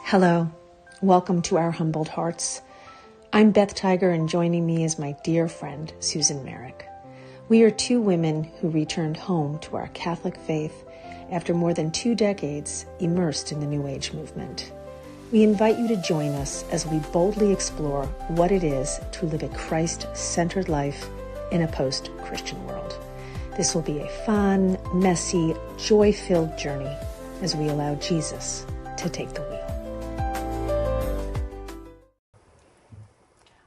Hello, welcome to Our Humbled Hearts. I'm Beth Tiger, and joining me is my dear friend, Susan Merrick. We are two women who returned home to our Catholic faith after more than 2 decades immersed in the New Age movement. We invite you to join us as we boldly explore what it is to live a Christ-centered life in a post-Christian world. This will be a fun, messy, joy-filled journey as we allow Jesus to take the wheel.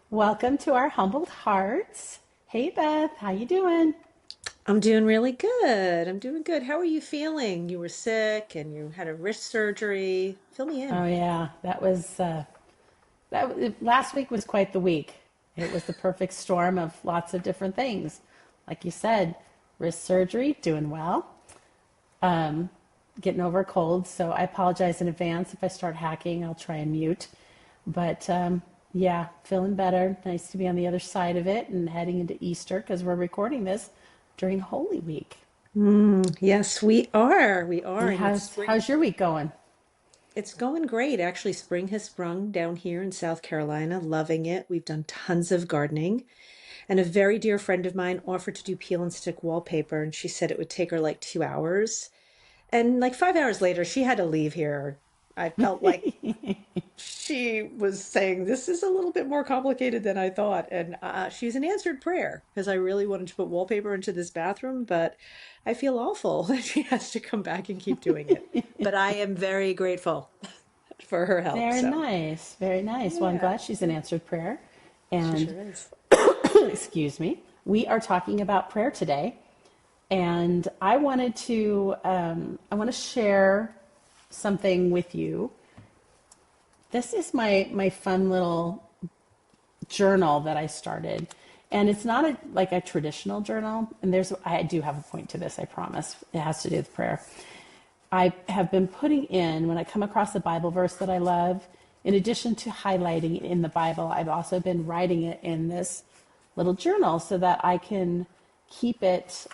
Welcome to Our Humbled Hearts. Hey Beth, how you doing? I'm doing really good. I'm doing good. How are you feeling? You were sick and you had a wrist surgery. Fill me in. Oh yeah, last week was quite the week. It was the perfect storm of lots of different things. Like you said, wrist surgery, doing well. Getting over a cold, so I apologize in advance if I start hacking. I'll try and mute. But yeah, feeling better. Nice to be on the other side of it and heading into Easter because we're recording this during Holy Week. Yes, we are. We are. And how's your week going? It's going great. Actually, spring has sprung down here in South Carolina. Loving it. We've done tons of gardening. And a very dear friend of mine offered to do peel and stick wallpaper, and she said it would take her like 2 hours. And like 5 hours later, she had to leave here. I felt like she was saying, this is a little bit more complicated than I thought. And she's an answered prayer because I really wanted to put wallpaper into this bathroom, but I feel awful that she has to come back and keep doing it. But I am very grateful for her help. Very So, nice, very nice. Well, I'm yeah, glad she's an answered prayer. she And sure is. excuse me, we are talking about prayer today. And I want to share something with you. This is my fun little journal that I started, and it's not like a traditional journal. And I do have a point to this. I promise. It has to do with prayer. I have been putting in, when I come across a Bible verse that I love, in addition to highlighting it in the Bible, I've also been writing it in this little journal so that I can keep it,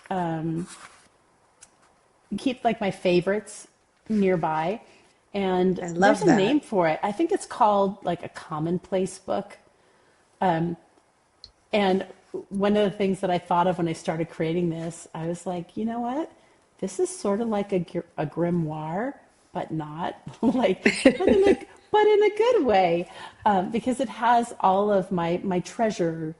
keep like my favorites nearby. And I love there's a that. name for it. I think it's called like a commonplace book. And one of the things that I thought of when I started creating this, I was like, you know what? This is sort of like a grimoire, but not like, but in a good way, because it has all of my treasure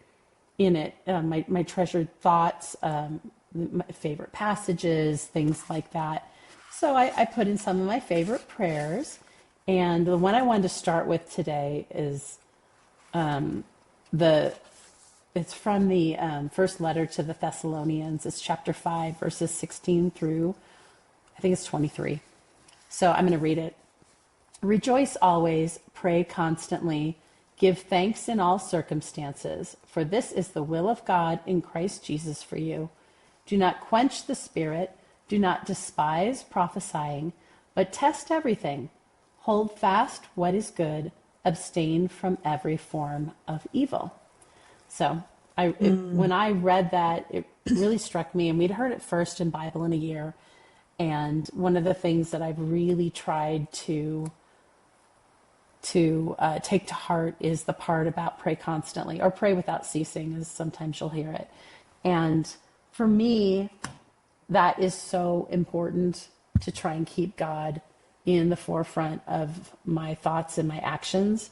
in it, my treasured thoughts, my favorite passages, things like that. So I put in some of my favorite prayers, and the one I wanted to start with today is it's from the first letter to the Thessalonians. It's chapter 5, verses 16 through, I think it's 23. So I'm going to read it. Rejoice always, pray constantly, give thanks in all circumstances, for this is the will of God in Christ Jesus for you. Do not quench the spirit, do not despise prophesying, but test everything. Hold fast what is good, abstain from every form of evil. So when I read that, it really struck me, and we'd heard it first in Bible in a Year. And one of the things that I've really tried to take to heart is the part about pray constantly, or pray without ceasing, as sometimes you'll hear it. And for me, that is so important, to try and keep God in the forefront of my thoughts and my actions.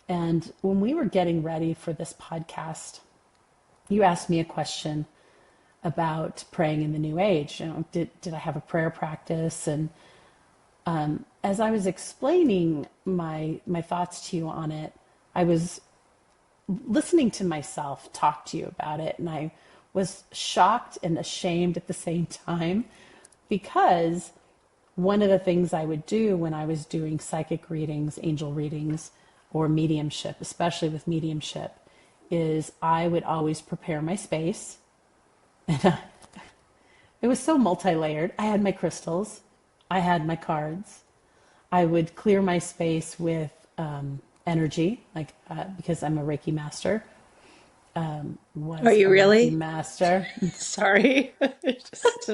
And when we were getting ready for this podcast, you asked me a question about praying in the New Age. You know, did I have a prayer practice? And as I was explaining my thoughts to you on it, I was listening to myself talk to you about it, and I was shocked and ashamed at the same time, because one of the things I would do when I was doing psychic readings, angel readings, or mediumship, especially with mediumship, is I would always prepare my space. And it was so multi-layered. I had my crystals, I had my cards. I would clear my space with energy, like because I'm a Reiki master. Was Are you a Reiki really? master. Sorry. Just,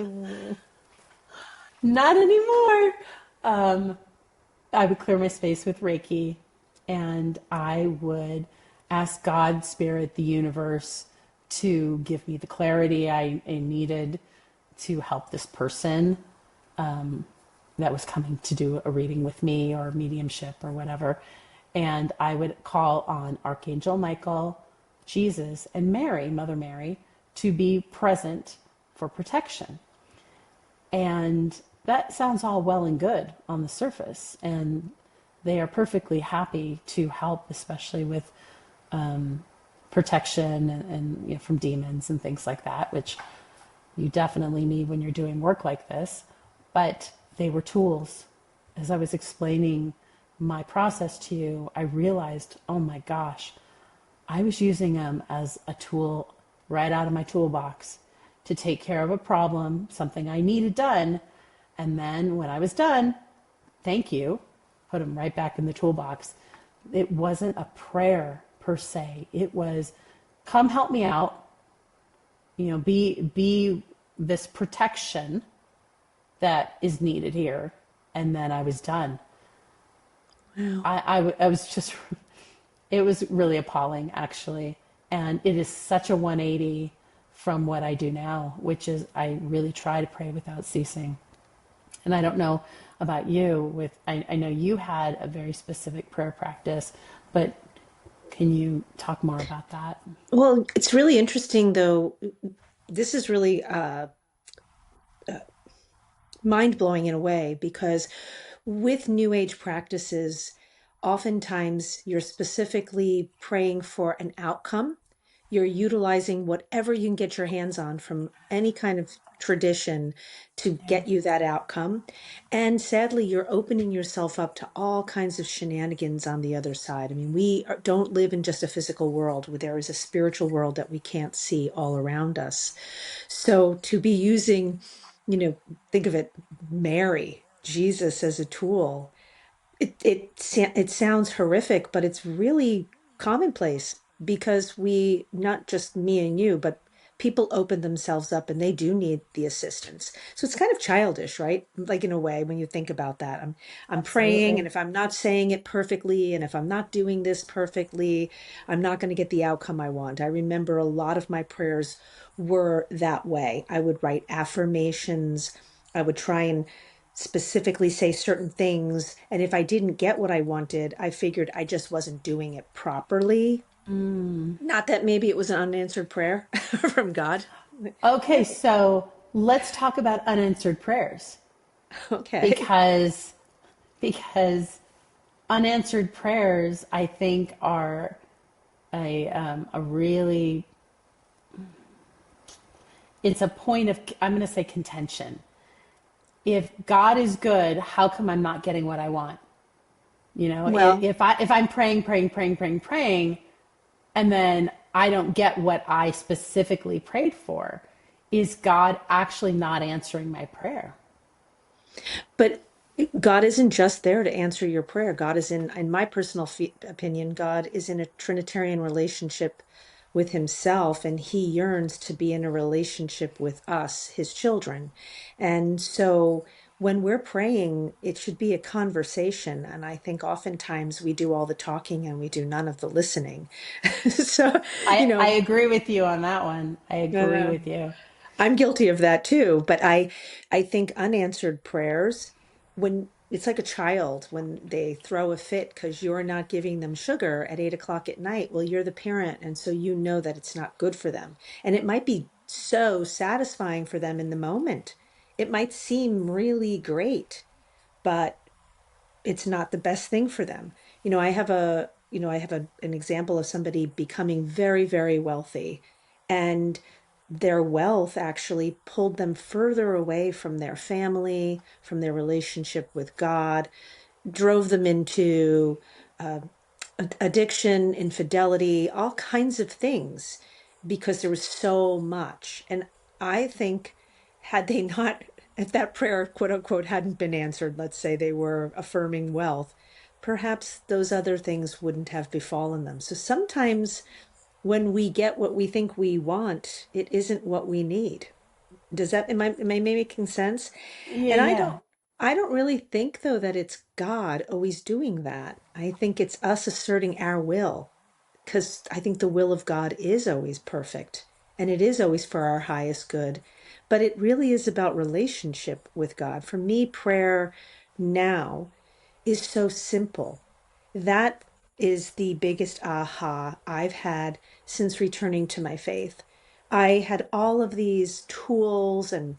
Not anymore. Um, I would clear my space with Reiki, and I would ask God, Spirit, the universe, to give me the clarity I needed to help this person that was coming to do a reading with me or mediumship or whatever. And I would call on Archangel Michael, Jesus, and Mary, Mother Mary, to be present for protection. And that sounds all well and good on the surface. And they are perfectly happy to help, especially with protection and you know, from demons and things like that, which you definitely need when you're doing work like this. But they were tools. As I was explaining my process to you, I realized, oh my gosh, I was using them as a tool right out of my toolbox to take care of a problem, something I needed done. And then when I was done, thank you, put them right back in the toolbox. It wasn't a prayer per se. It was, come help me out, you know, be this protection that is needed here. And then I was done. Wow. I was just, it was really appalling, actually. And it is such a 180 from what I do now, which is I really try to pray without ceasing. And I don't know about you with, I know you had a very specific prayer practice, but can you talk more about that? Well, it's really interesting, though. This is really mind blowing in a way because with New Age practices, oftentimes you're specifically praying for an outcome. You're utilizing whatever you can get your hands on from any kind of tradition to Yeah. get you that outcome. And sadly, you're opening yourself up to all kinds of shenanigans on the other side. I mean, don't live in just a physical world where there is a spiritual world that we can't see all around us. So to be using, think of it, Mary, Jesus as a tool, it sounds horrific, but it's really commonplace because not just me and you, but people open themselves up and they do need the assistance. So it's kind of childish, right? Like in a way, when you think about that, I'm praying, and Absolutely. if I'm not saying it perfectly, and if I'm not doing this perfectly, I'm not going to get the outcome I want. I remember a lot of my prayers were that way. I would write affirmations. I would try and specifically say certain things. And if I didn't get what I wanted, I figured I just wasn't doing it properly. Mm. Not that maybe it was an unanswered prayer from God. Okay, so let's talk about unanswered prayers Okay. because because unanswered prayers I think are a really, it's a point of, I'm going to say, contention. If God is good, how come I'm not getting what I want? You know, Well, if I'm praying, and then I don't get what I specifically prayed for, is God actually not answering my prayer? but God isn't just there to answer your prayer. God is in my personal opinion, God is in a Trinitarian relationship with himself, and he yearns to be in a relationship with us, his children. And so when we're praying, it should be a conversation. And I think oftentimes we do all the talking and we do none of the listening. So, you I know, agree with you on that one. I agree uh, with you. I'm guilty of that too, but I think unanswered prayers, when it's like a child when they throw a fit because you're not giving them sugar at 8 o'clock at night. Well, you're the parent, and so you know that it's not good for them. And it might be so satisfying for them in the moment. It might seem really great, but it's not the best thing for them. I have an example of somebody becoming very, very wealthy, and their wealth actually pulled them further away from their family, from their relationship with God, drove them into uh, addiction, infidelity, all kinds of things because there was so much. And I think, had they not, if that prayer, quote unquote, hadn't been answered, let's say they were affirming wealth, perhaps those other things wouldn't have befallen them. So sometimes when we get what we think we want, it isn't what we need. Am I making sense? Yeah, And yeah. I don't really think though that it's God always doing that. I think it's us asserting our will, because I think the will of God is always perfect and it is always for our highest good. But it really is about relationship with God. For me, prayer now is so simple. That is the biggest aha I've had since returning to my faith. I had all of these tools and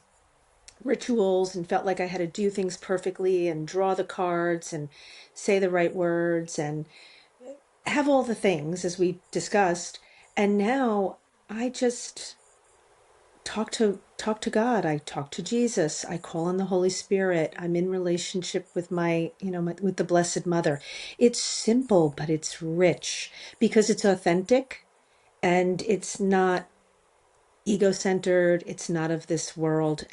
rituals and felt like I had to do things perfectly and draw the cards and say the right words and have all the things as we discussed. And now I just talk to God. I talk to Jesus. I call on the Holy Spirit. I'm in relationship with with the Blessed Mother. It's simple, but it's rich because it's authentic and it's not ego-centered. It's not of this world.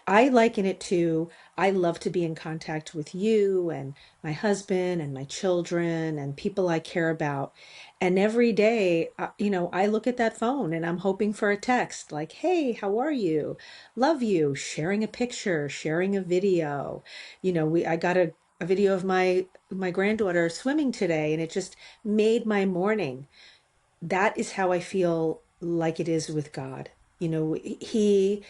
I liken it to, I love to be in contact with you and my husband and my children and people I care about. And every day, I look at that phone and I'm hoping for a text like, hey, how are you? Love you. Sharing a picture, sharing a video. I got a video of my granddaughter swimming today and it just made my morning. That is how I feel like it is with God. He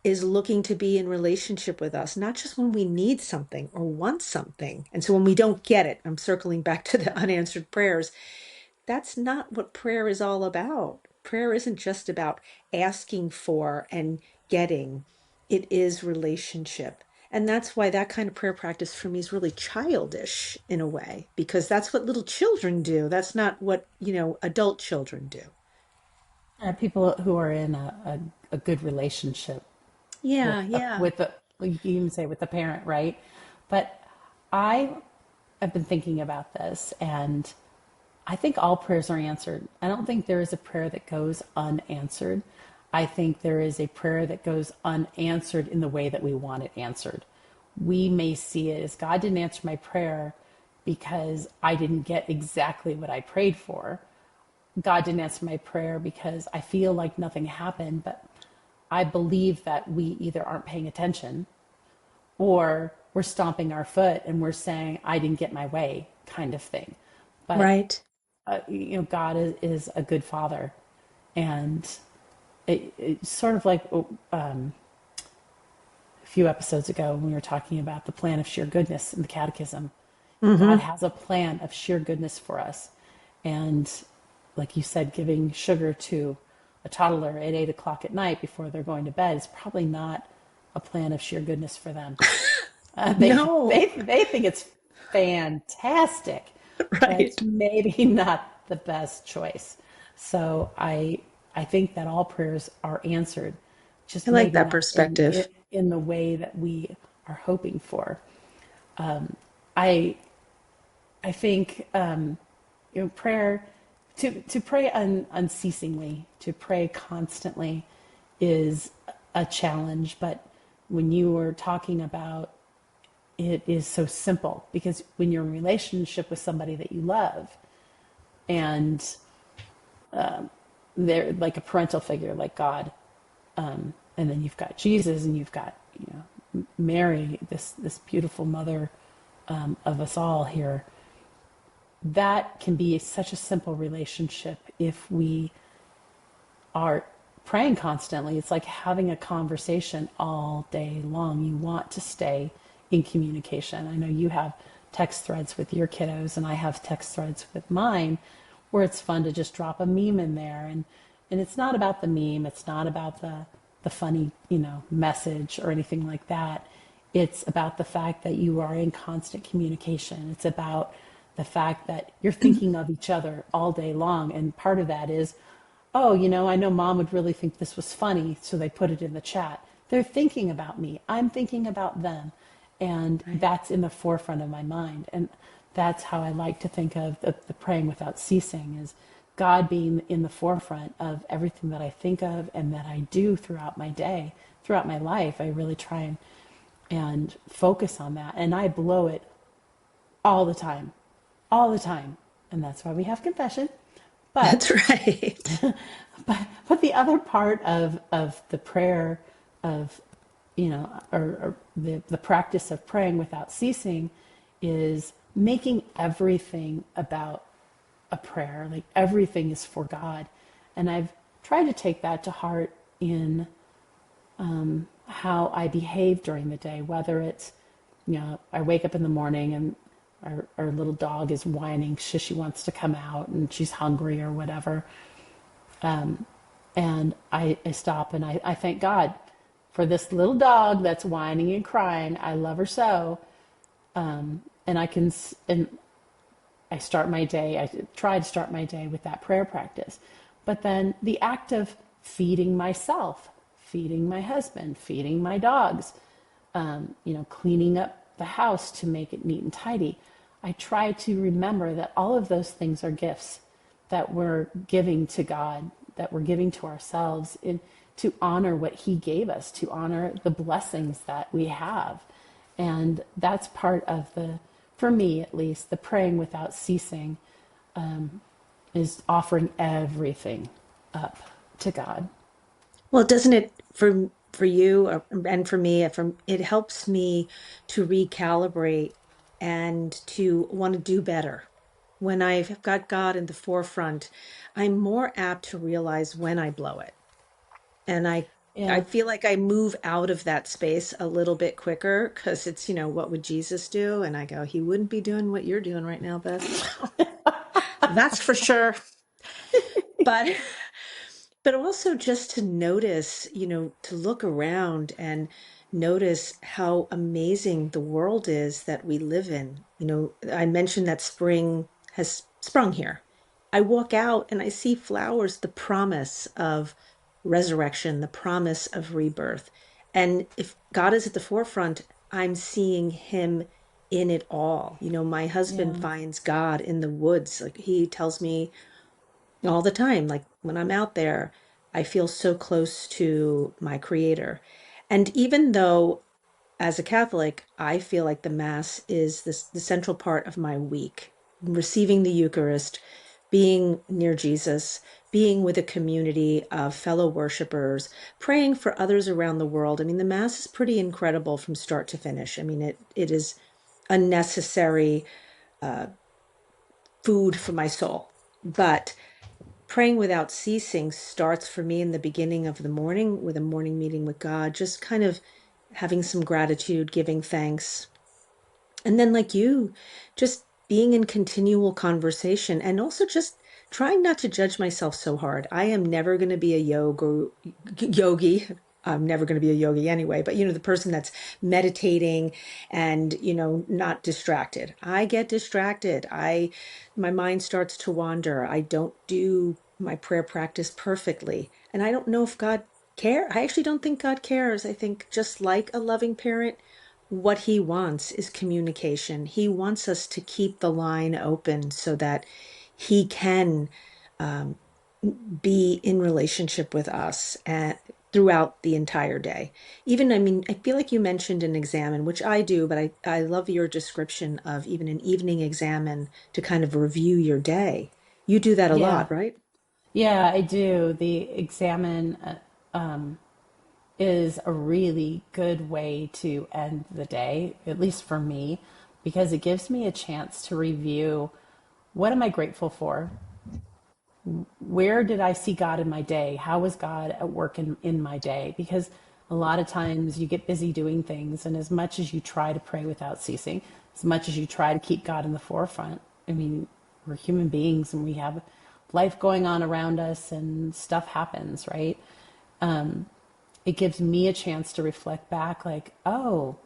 is looking to be in relationship with us, not just when we need something or want something. And so when we don't get it, I'm circling back to the unanswered prayers. That's not what prayer is all about. Prayer isn't just about asking for and getting, it is relationship. And that's why that kind of prayer practice for me is really childish in a way, because that's what little children do. That's not what, adult children do. People who are in a good relationship Yeah, yeah. with the, you can even say with the parent, right? But I have been thinking about this, and I think all prayers are answered. I don't think there is a prayer that goes unanswered. I think there is a prayer that goes unanswered in the way that we want it answered. We may see it as God didn't answer my prayer because I didn't get exactly what I prayed for. God didn't answer my prayer because I feel like nothing happened, but I believe that we either aren't paying attention or we're stomping our foot and we're saying, I didn't get my way, kind of thing. But, Right. God is a good father. And it's sort of like a few episodes ago when we were talking about the plan of sheer goodness in the catechism. God Mm-hmm. has a plan of sheer goodness for us. And like you said, giving sugar to a toddler at 8 o'clock at night before they're going to bed is probably not a plan of sheer goodness for them. No. They think it's fantastic, but it's Right. maybe not the best choice. So I think that all prayers are answered, I just like maybe that not perspective. in the way that we are hoping for. I I think prayer to pray unceasingly, to pray constantly, is a challenge. But when you were talking about it is so simple because when you're in a relationship with somebody that you love and they're like a parental figure like God, and then you've got Jesus and you've got Mary, this beautiful mother of us all here, that can be such a simple relationship if we are praying constantly. It's like having a conversation all day long. You want to stay in communication. I know you have text threads with your kiddos, and I have text threads with mine where it's fun to just drop a meme in there. And it's not about the meme, it's not about the funny, message or anything like that. It's about the fact that you are in constant communication. It's about the fact that you're thinking of each other all day long. And part of that is, oh, I know mom would really think this was funny, so they put it in the chat. They're thinking about me. I'm thinking about them. And Right. that's in the forefront of my mind. And that's how I like to think of the praying without ceasing is God being in the forefront of everything that I think of and that I do throughout my day, throughout my life. I really try and focus on that. And I blow it all the time, all the time. And that's why we have confession. But That's right. but the other part of the prayer of, or the practice of praying without ceasing is making everything about a prayer. Like everything is for God. And I've tried to take that to heart in how I behave during the day, whether it's, I wake up in the morning and our little dog is whining, she wants to come out and she's hungry or whatever. And I stop and I thank God for this little dog that's whining and crying. I love her so. And I start my day, I try to start my day with that prayer practice. But then the act of feeding myself, feeding my husband, feeding my dogs, cleaning up the house to make it neat and tidy. I try to remember that all of those things are gifts that we're giving to God, that we're giving to ourselves to honor what He gave us, to honor the blessings that we have. And that's part of for me at least, the praying without ceasing is offering everything up to God. Well, doesn't it for you and for me, it helps me to recalibrate and to want to do better. When I've got God in the forefront, I'm more apt to realize when I blow it. And I Yeah. feel like I move out of that space a little bit quicker because it's, what would Jesus do? And I go, he wouldn't be doing what you're doing right now, Beth. That's for sure. But also just to notice, to look around and notice how amazing the world is that we live in. I mentioned that spring has sprung here. I walk out and I see flowers, the promise of resurrection, the promise of rebirth. And if God is at the forefront, I'm seeing him in it all. My husband Yeah. finds God in the woods. Like he tells me all the time. Like when I'm out there, I feel so close to my creator. And even though as a Catholic, I feel like the Mass is the central part of my week, receiving the Eucharist, being near Jesus, being with a community of fellow worshipers, praying for others around the world. I mean, the Mass is pretty incredible from start to finish. I mean, it is a necessary food for my soul. But praying without ceasing starts for me in the beginning of the morning with a morning meeting with God, just kind of having some gratitude, giving thanks. And then, like you, just being in continual conversation and also just trying not to judge myself so hard. I am never going to be a yogi. I'm never going to be a yogi anyway, but the person that's meditating and, not distracted. I get distracted. My mind starts to wander. I don't do my prayer practice perfectly. And I don't know if God care. I actually don't think God cares. I think just like a loving parent, what he wants is communication. He wants us to keep the line open so that he can um, be in relationship with us throughout the entire day. Even, I mean, I feel like you mentioned an examen, which I do, but I love your description of even an evening examen to kind of review your day. You do that a Yeah. lot, right? Yeah, I do. The examine is a really good way to end the day, at least for me, because it gives me a chance to review what am I grateful for? Where did I see God in my day? How was God at work in my day? Because a lot of times you get busy doing things, and as much as you try to pray without ceasing, as much as you try to keep God in the forefront, I mean, we're human beings and we have life going on around us and stuff happens, right? It gives me a chance to reflect back, like, oh,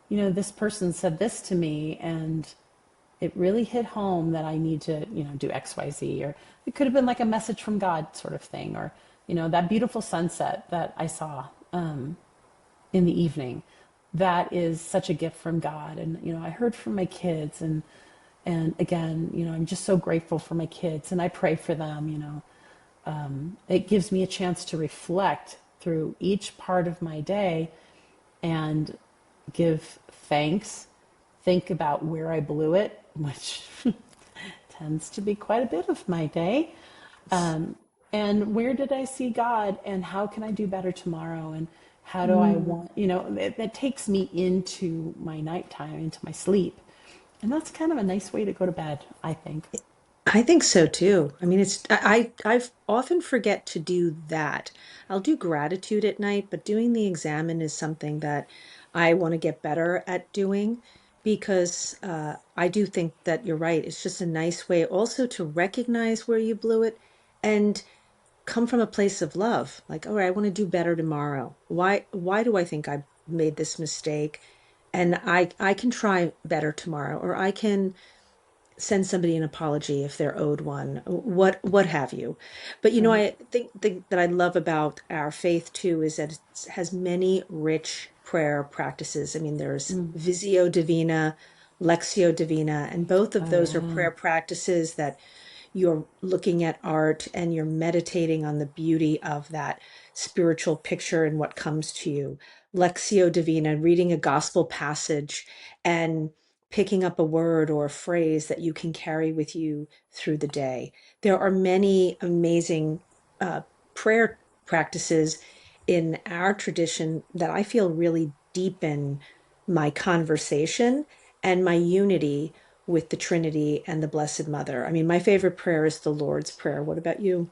this person said this to me, and it really hit home that I need to, do X, Y, Z. Or it could have been like a message from God sort of thing. Or, that beautiful sunset that I saw in the evening. That is such a gift from God. And, I heard from my kids and again, I'm just so grateful for my kids and I pray for them. It gives me a chance to reflect through each part of my day and give thanks, think about where I blew it, which tends to be quite a bit of my day. And where did I see God and how can I do better tomorrow? And How do I Mm. want, that takes me into my nighttime, into my sleep. And that's kind of a nice way to go to bed, I think. I think so too. I mean, I've often forget to do that. I'll do gratitude at night, but doing the examine is something that I want to get better at doing because I do think that you're right. It's just a nice way also to recognize where you blew it and come from a place of love. Like, all right, I want to do better tomorrow. Why do I think I made this mistake? And I can try better tomorrow, or I can send somebody an apology if they're owed one, what have you. But Right. I think that I love about our faith too is that it has many rich prayer practices. I mean, there's Mm. Visio Divina, Lectio Divina, and both of Oh, those are yeah. prayer practices that you're looking at art and you're meditating on the beauty of that spiritual picture and what comes to you. Lectio Divina, reading a gospel passage and picking up a word or a phrase that you can carry with you through the day. There are many amazing uh, prayer practices in our tradition that I feel really deepen my conversation and my unity with the Trinity and the Blessed Mother. I mean, my favorite prayer is the Lord's Prayer. What about you?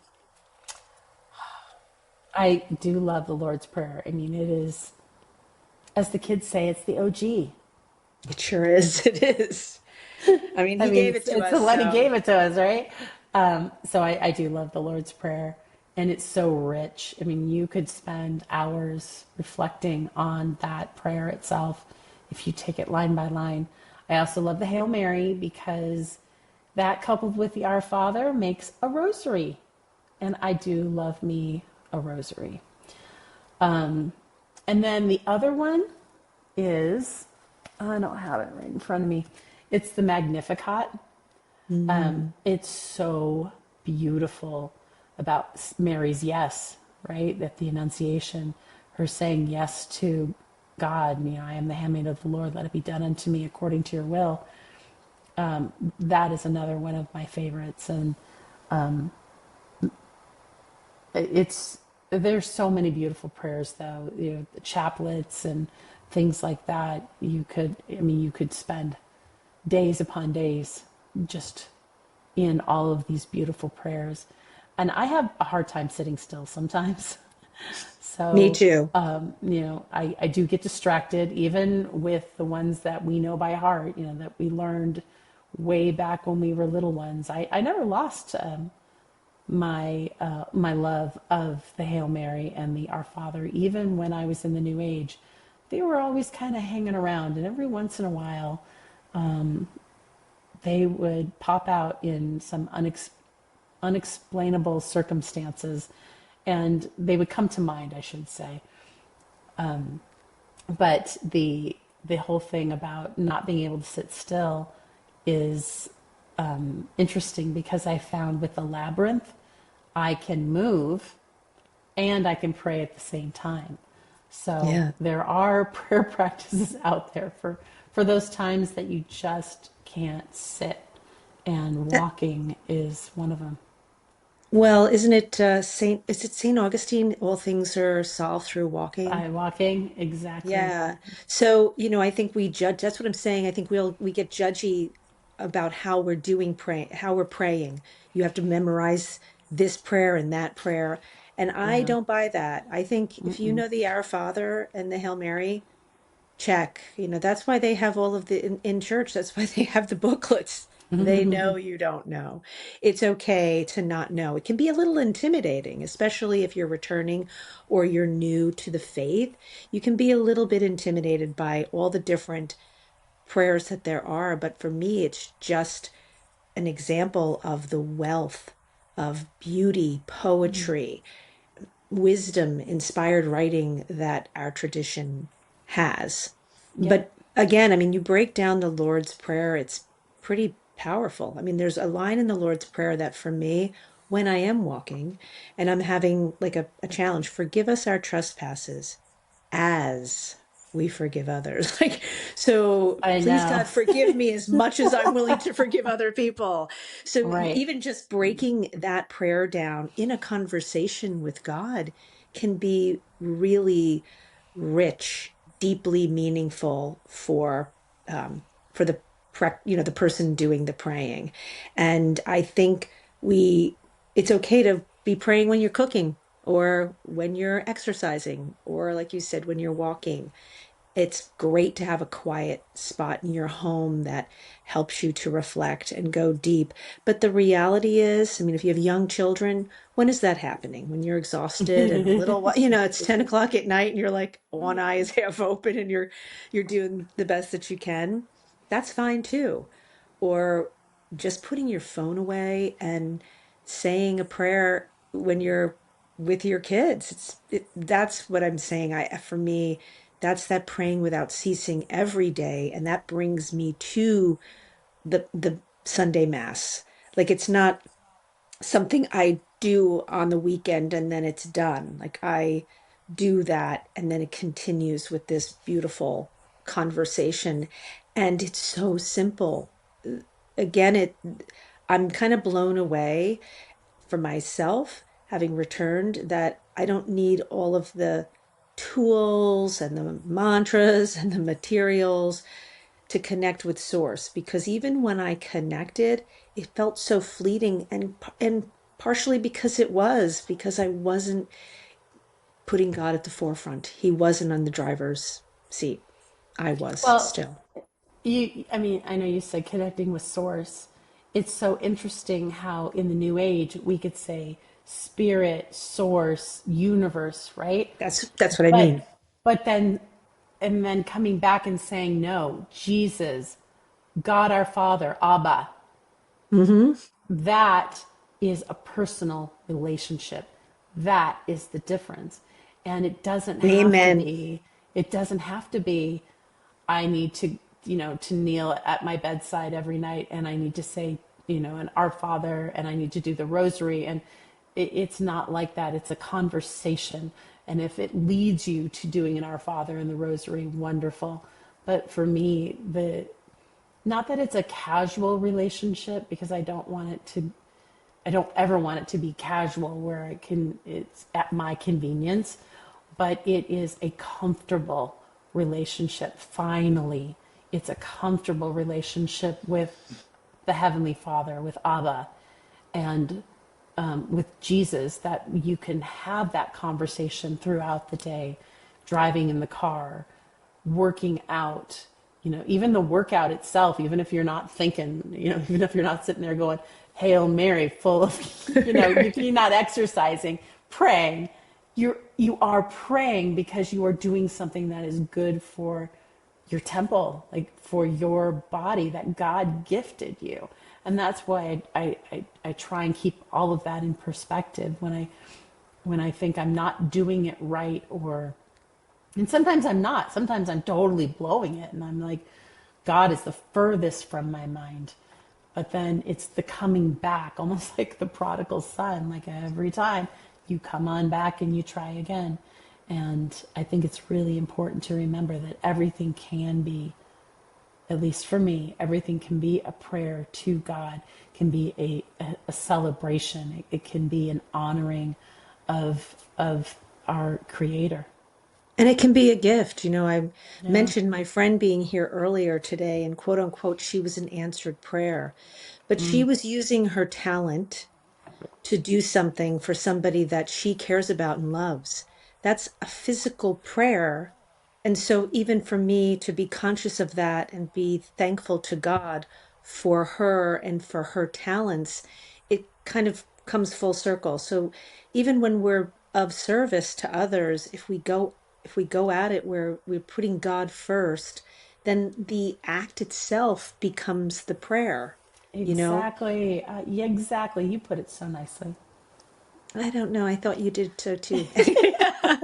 I do love the Lord's Prayer. I mean, it is, as the kids say, it's the OG. It sure is. It is. I mean, I he mean, gave it it's, to it's the us, one he so gave it to us, right? So I do love the Lord's Prayer, and it's so rich. I mean, you could spend hours reflecting on that prayer itself if you take it line by line. I also love the Hail Mary because that coupled with the Our Father makes a rosary, and I do love me a rosary. And then the other one is, I don't have it right in front of me. It's the Magnificat. mm, It's so beautiful about Mary's yes, right? That the Annunciation, her saying yes to God, I am the handmaid of the Lord, let it be done unto me according to your will. That is another one of my favorites. And it's, there's so many beautiful prayers though, the chaplets and things like that. You could spend days upon days just in all of these beautiful prayers. And I have a hard time sitting still sometimes. me So, too. I do get distracted, even with the ones that we know by heart, that we learned way back when we were little ones. I never lost my love of the Hail Mary and the Our Father, even when I was in the New Age. They were always kind of hanging around, and every once in a while, they would pop out in some unexplainable circumstances, and they would come to mind, I should say. But the whole thing about not being able to sit still is interesting because I found with the labyrinth, I can move and I can pray at the same time. So Yeah. there are prayer practices out there for those times that you just can't sit, and walking is one of them. Well, isn't it is it Saint Augustine? All things are solved through walking. By walking, exactly. Yeah. So, I think we judge, that's what I'm saying. I think we get judgy about how we're doing how we're praying. You have to memorize this prayer and that prayer. And I Yeah. don't buy that. I think if you Mm-mm. know the Our Father and the Hail Mary, check. That's why they have all of in church. That's why they have the booklets. They know you don't know. It's okay to not know. It can be a little intimidating, especially if you're returning or you're new to the faith. You can be a little bit intimidated by all the different prayers that there are. But for me, it's just an example of the wealth of beauty, poetry, wisdom inspired writing that our tradition has. Yep. But again, I mean, you break down the Lord's Prayer, it's pretty powerful. I mean, there's a line in the Lord's Prayer that for me, when I am walking and I'm having like a challenge, forgive us our trespasses as we forgive others. Like, so I please know. God, forgive me as much as I'm willing to forgive other people. So Right. even just breaking that prayer down in a conversation with God can be really rich, deeply meaningful for the the person doing the praying. And I think we it's okay to be praying when you're cooking or when you're exercising or like you said when you're walking. It's great to have a quiet spot in your home that helps you to reflect and go deep. But the reality is, I mean, if you have young children, when is that happening? When you're exhausted and a little, it's 10 o'clock at night and you're like one eye is half open and you're doing the best that you can. That's fine too. Or just putting your phone away and saying a prayer when you're with your kids. That's what I'm saying. For me, that's that praying without ceasing every day, and that brings me to the Sunday Mass. Like it's not something I do on the weekend and then it's done. Like I do that and then it continues with this beautiful conversation, and it's so simple. Again, it I'm kind of blown away for myself, having returned, that I don't need all of the tools and the mantras and the materials to connect with source, because even when I connected, it felt so fleeting, and partially because I wasn't putting God at the forefront. He wasn't on the driver's seat. I was Well, still. I mean, I know you said connecting with source. It's so interesting how in the New Age we could say spirit, source, universe, right? That's what I But mean. but then and then coming back and saying no, Jesus, God our Father, Abba. Hmm. That is a personal relationship. That is the difference. And Amen. it doesn't have to be, I need to, to kneel at my bedside every night and I need to say, an Our Father and I need to do the Rosary. And it's not like that. It's a conversation. And if it leads you to doing an Our Father and the Rosary, wonderful. But for me, not that it's a casual relationship, because I don't ever want it to be casual where it's at my convenience, but it is a comfortable relationship. Finally, it's a comfortable relationship with the Heavenly Father, with Abba, and with Jesus, that you can have that conversation throughout the day, driving in the car, working out, even the workout itself, even if you're not thinking, even if you're not sitting there going, Hail Mary, full of, you're not exercising, praying. You are praying because you are doing something that is good for your temple, like for your body that God gifted you. And that's why I try and keep all of that in perspective when I think I'm not doing it right, and sometimes I'm not. Sometimes I'm totally blowing it and I'm like, God is the furthest from my mind. But then it's the coming back, almost like the prodigal son. Like every time you come on back and you try again. And I think it's really important to remember that everything can be, at least for me, everything can be a prayer to God, can be a celebration. It can be an honoring of our Creator. And it can be a gift. I Yeah. mentioned my friend being here earlier today, and quote unquote, she was an answered prayer, but she Mm. was using her talent to do something for somebody that she cares about and loves. That's a physical prayer. And so, even for me to be conscious of that and be thankful to God for her and for her talents, it kind of comes full circle. So, even when we're of service to others, if we go at it where we're putting God first, then the act itself becomes the prayer, you know? Exactly. Yeah, exactly. You put it so nicely. I don't know. I thought you did so too. I,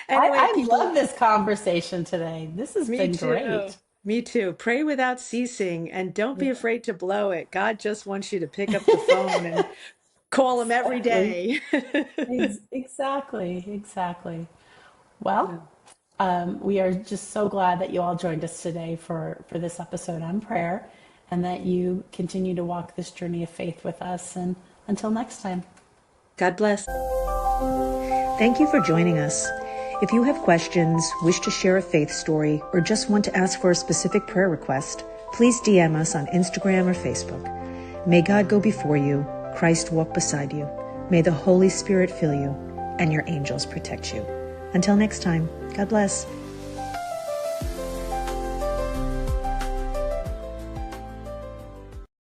Anyway, I love people, this conversation today. This has me been too. great. Me too. Pray without ceasing and don't be afraid to blow it. God just wants you to pick up the phone and call him every Exactly. day. Exactly. Exactly. Well, Yeah. we are just so glad that you all joined us today for this episode on prayer, and that you continue to walk this journey of faith with us. And until next time. God bless. Thank you for joining us. If you have questions, wish to share a faith story, or just want to ask for a specific prayer request, please DM us on Instagram or Facebook. May God go before you, Christ walk beside you. May the Holy Spirit fill you, and your angels protect you. Until next time, God bless.